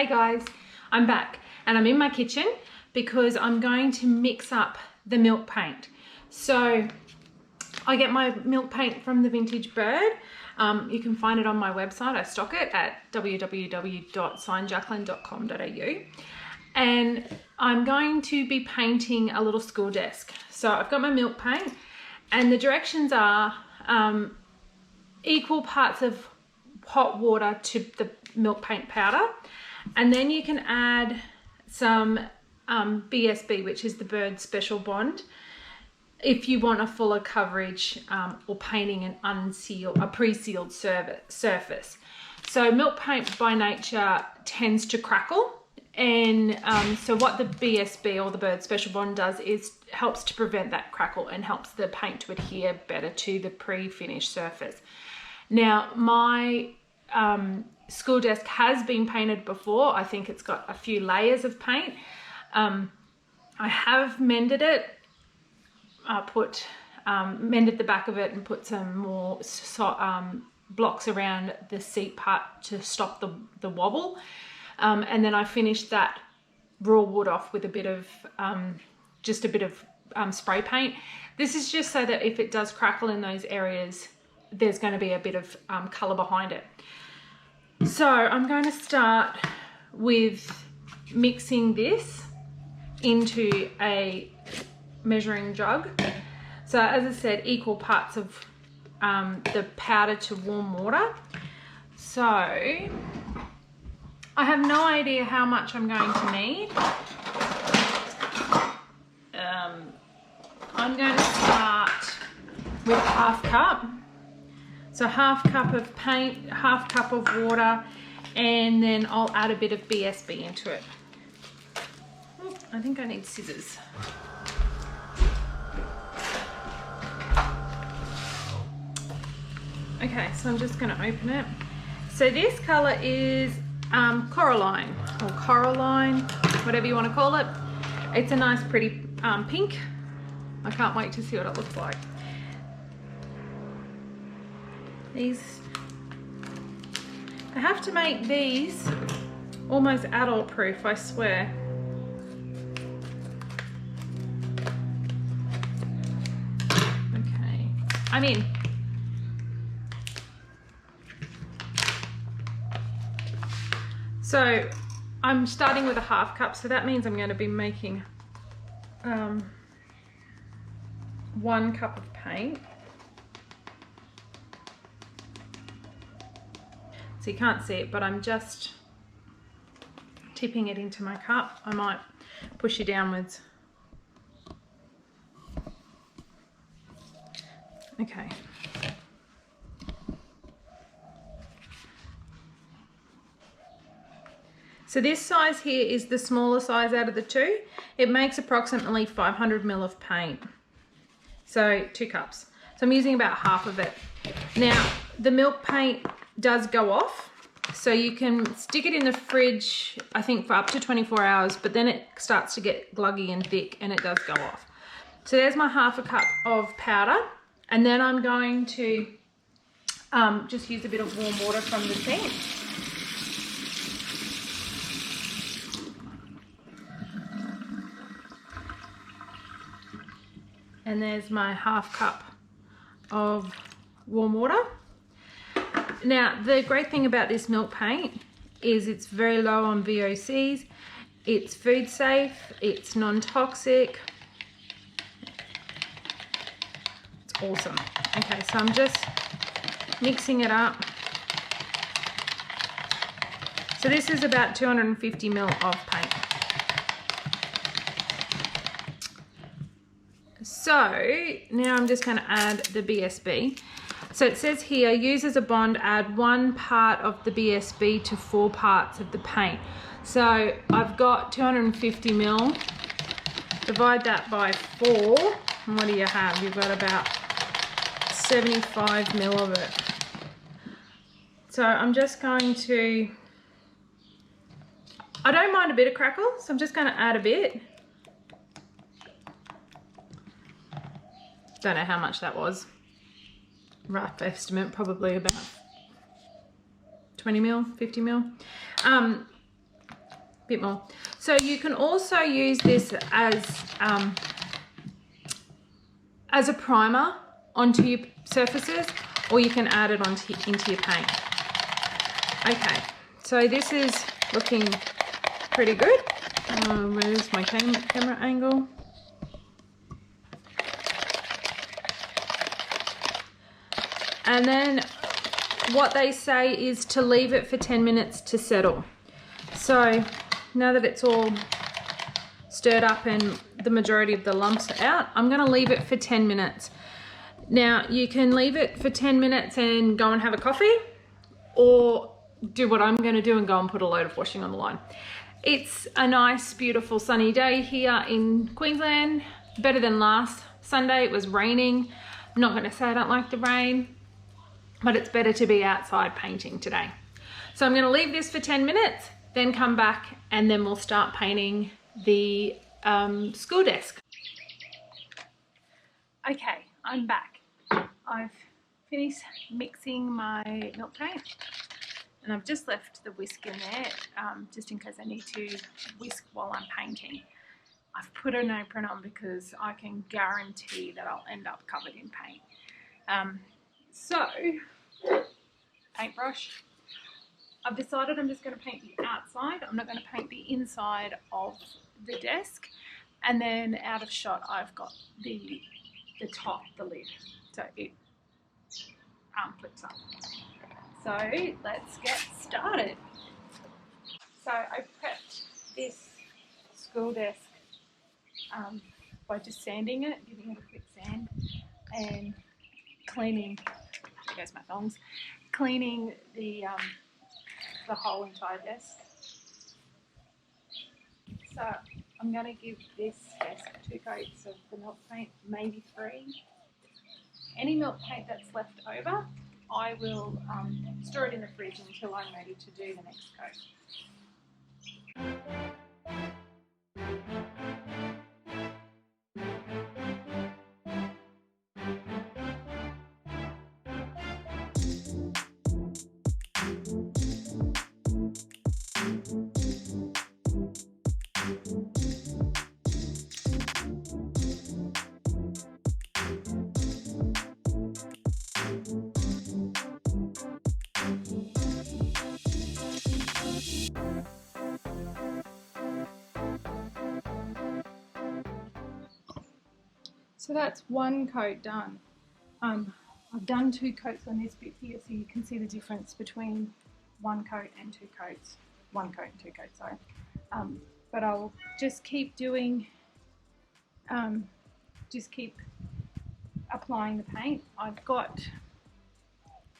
Hey guys, I'm back and I'm in my kitchen because I'm going to mix up the milk paint. So I get my milk paint from the Vintage Bird. You can find it on my website. I stock it at www.signjacqueline.com.au, and I'm going to be painting a little school desk. So I've got my milk paint and the directions are equal parts of hot water to the milk paint powder, and then you can add some BSB, which is the Bird Special Bond, if you want a fuller coverage or painting an unsealed, a pre-sealed surface. So milk paint by nature tends to crackle, and so what the BSB or the Bird Special Bond does is helps to prevent that crackle and helps the paint to adhere better to the pre-finished surface. Now my school desk has been painted before. I think it's got a few layers of paint. I have mended it. I mended the back of it and put some more blocks around the seat part to stop the wobble. And then I finished that raw wood off with a bit of, just a bit of spray paint. This is just so that if it does crackle in those areas, there's going to be a bit of colour behind it. So I'm going to start with mixing this into a measuring jug. So as I said, equal parts of the powder to warm water. So I have no idea how much I'm going to need. I'm going to start with ½ cup. So ½ cup of paint, ½ cup of water, and then I'll add a bit of BSB into it. Ooh, I think I need scissors. Okay, so I'm just going to open it. So this colour is Coraline, or Coraline, whatever you want to call it. It's a nice pretty pink. I can't wait to see what it looks like. I have to make these almost adult proof, I swear. Okay, I'm in. So I'm starting with a ½ cup, so that means I'm going to be making 1 cup of paint. So you can't see it, but I'm just tipping it into my cup. I might push you downwards. Okay. So this size here is the smaller size out of the two. It makes approximately 500 ml of paint. So 2 cups. So I'm using about half of it. Now the milk paint does go off, so you can stick it in the fridge, I think, for up to 24 hours, but then it starts to get gluggy and thick and it does go off. So there's my ½ cup of powder, and then I'm going to just use a bit of warm water from the sink. And there's my ½ cup of warm water. Now, the great thing about this milk paint is it's very low on VOCs, it's food safe, it's non-toxic. It's awesome. Okay, so I'm just mixing it up. So this is about 250 ml of paint. So now I'm just going to add the BSB. So it says here, use as a bond, add 1 part of the BSB to 4 parts of the paint. So I've got 250 ml, divide that by 4, and what do you have? You've got about 75 ml of it. So I'm just going to, I don't mind a bit of crackle, so I'm just going to add a bit. Don't know how much that was. Rough estimate, probably about 20 ml, 50 ml. bit more. So you can also use this as a primer onto your surfaces, or you can add it into your paint. Okay, so this is looking pretty good. Where's my camera angle? And then what they say is to leave it for 10 minutes to settle. So now that it's all stirred up and the majority of the lumps are out, I'm going to leave it for 10 minutes. Now you can leave it for 10 minutes and go and have a coffee, or do what I'm going to do and go and put a load of washing on the line. It's a nice, beautiful sunny day here in Queensland. Better than last Sunday. It was raining. I'm not going to say I don't like the rain, but it's better to be outside painting today. So I'm going to leave this for 10 minutes, then come back, and then we'll start painting the school desk. Okay, I'm back. I've finished mixing my milk paint, and I've just left the whisk in there just in case I need to whisk while I'm painting. I've put an apron on because I can guarantee that I'll end up covered in paint. So, paintbrush. I've decided I'm just going to paint the outside. I'm not going to paint the inside of the desk. And then out of shot, I've got the top, the lid. So it flips up. So let's get started. So I prepped this school desk by just sanding it, giving it a quick sand, and cleaning, there goes my thongs, cleaning the whole entire desk. So I'm going to give this desk 2 coats of the milk paint, maybe 3. Any milk paint that's left over, I will store it in the fridge until I'm ready to do the next coat. So that's 1 coat done. I've done 2 coats on this bit here, so you can see the difference between 1 coat and 2 coats. 1 coat and 2 coats, sorry. But I'll just keep doing, just keep applying the paint. I've got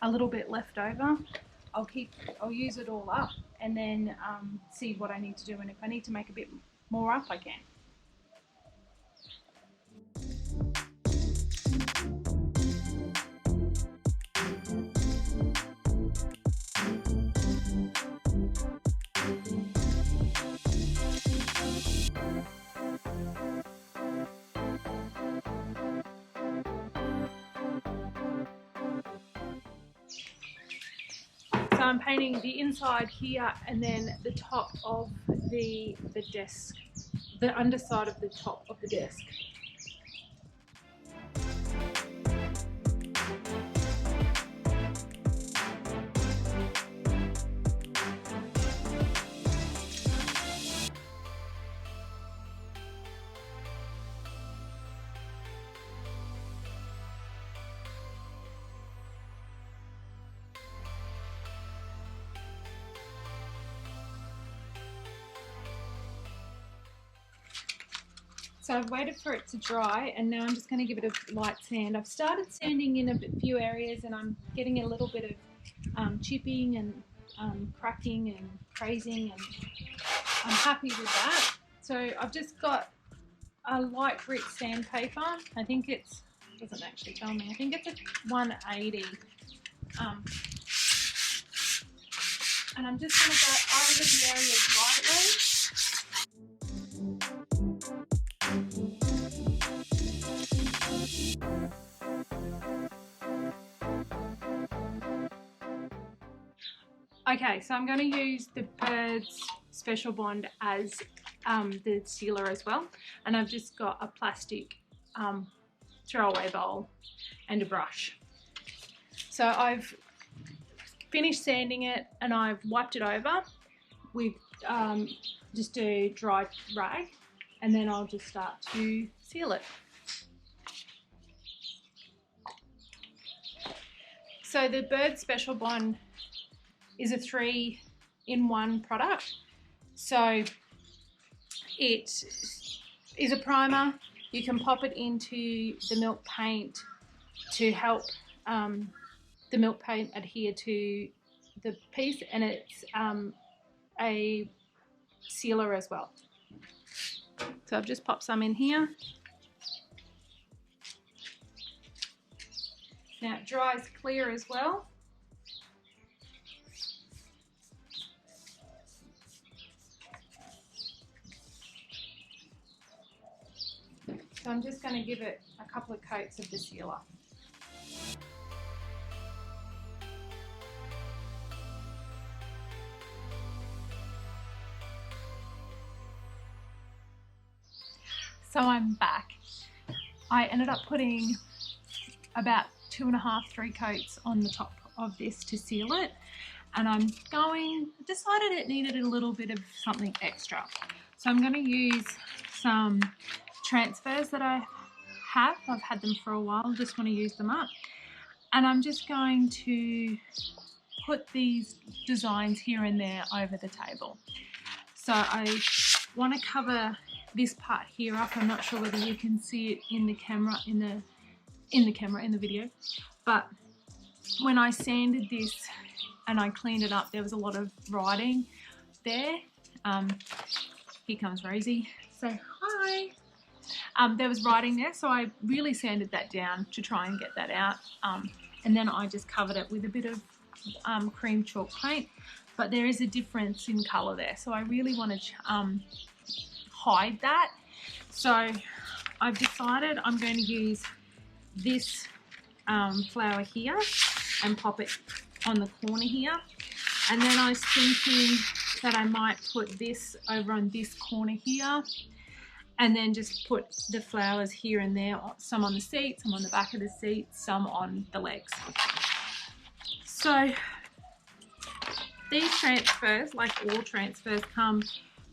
a little bit left over. I'll use it all up and then see what I need to do, and if I need to make a bit more up, I can. So I'm painting the inside here and then the top of the desk, the underside of the top of the desk. So I've waited for it to dry, and now I'm just going to give it a light sand. I've started sanding in a few areas, and I'm getting a little bit of chipping and cracking and crazing, and I'm happy with that. So I've just got a light grit sandpaper. I think it doesn't actually tell me. I think it's a 180. And I'm just going to go over the areas lightly. Okay, so I'm going to use the Birds Special Bond as the sealer as well. And I've just got a plastic throwaway bowl and a brush. So I've finished sanding it and I've wiped it over with just a dry rag, and then I'll just start to seal it. So the Bird Special Bond is a 3-in-1 product. So it is a primer. You can pop it into the milk paint to help the milk paint adhere to the piece, and it's a sealer as well. So I've just popped some in here. Now it dries clear as well. So I'm just going to give it a couple of coats of the sealer. So I'm back. I ended up putting about 2.5-3 coats on the top of this to seal it, and decided it needed a little bit of something extra. So I'm going to use some transfers that I have. I've had them for a while, just want to use them up. And I'm just going to put these designs here and there over the table. So I want to cover this part here up. I'm not sure whether you can see it in the camera, in the video, but when I sanded this and I cleaned it up, there was a lot of writing there. Here comes Rosie, say hi. There was writing there, so I really sanded that down to try and get that out, and then I just covered it with a bit of cream chalk paint, but there is a difference in colour there, so I really want to hide that. So I've decided I'm going to use this flower here and pop it on the corner here, and then I was thinking that I might put this over on this corner here, and then just put the flowers here and there, some on the seat, some on the back of the seat, some on the legs. So these transfers, like all transfers, come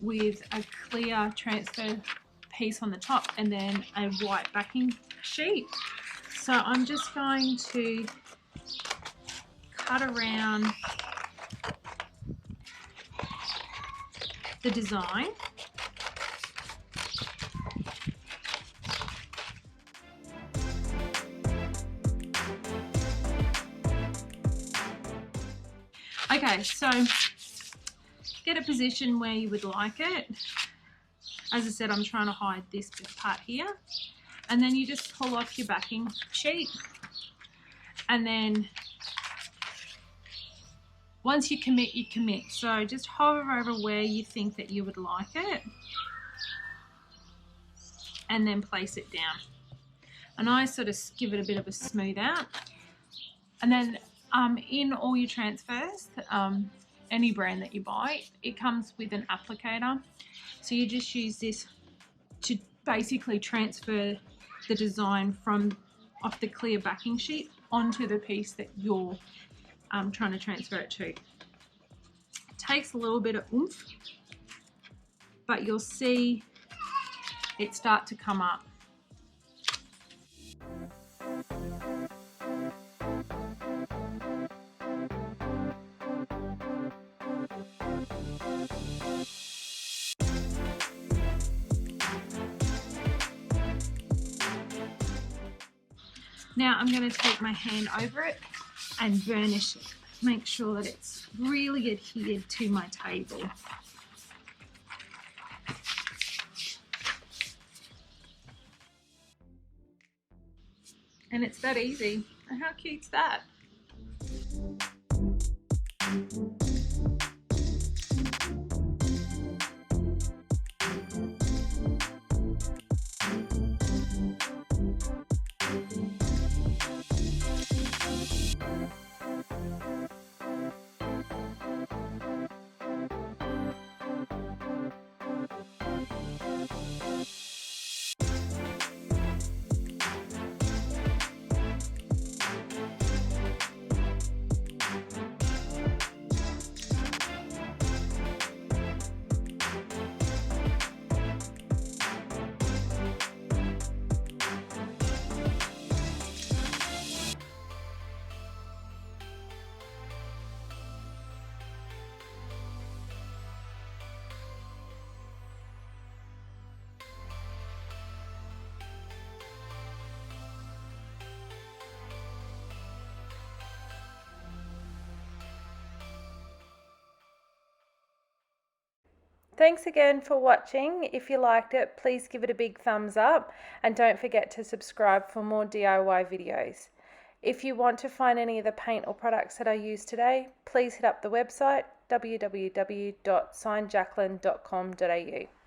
with a clear transfer piece on the top and then a white backing sheet. So I'm just going to cut around the design. Okay, so get a position where you would like it. As I said, I'm trying to hide this part here. And then you just pull off your backing sheet. And then once you commit, you commit. So just hover over where you think that you would like it. And then place it down. And I sort of give it a bit of a smooth out. And then in all your transfers, any brand that you buy, it comes with an applicator. So you just use this to basically transfer the design from off the clear backing sheet onto the piece that you're trying to transfer it to. It takes a little bit of oomph, but you'll see it start to come up. Now I'm going to take my hand over it and burnish it. Make sure that it's really adhered to my table. And it's that easy. And how cute's that? Thanks again for watching. If you liked it, please give it a big thumbs up and don't forget to subscribe for more DIY videos. If you want to find any of the paint or products that I used today, please hit up the website www.signjacqueline.com.au.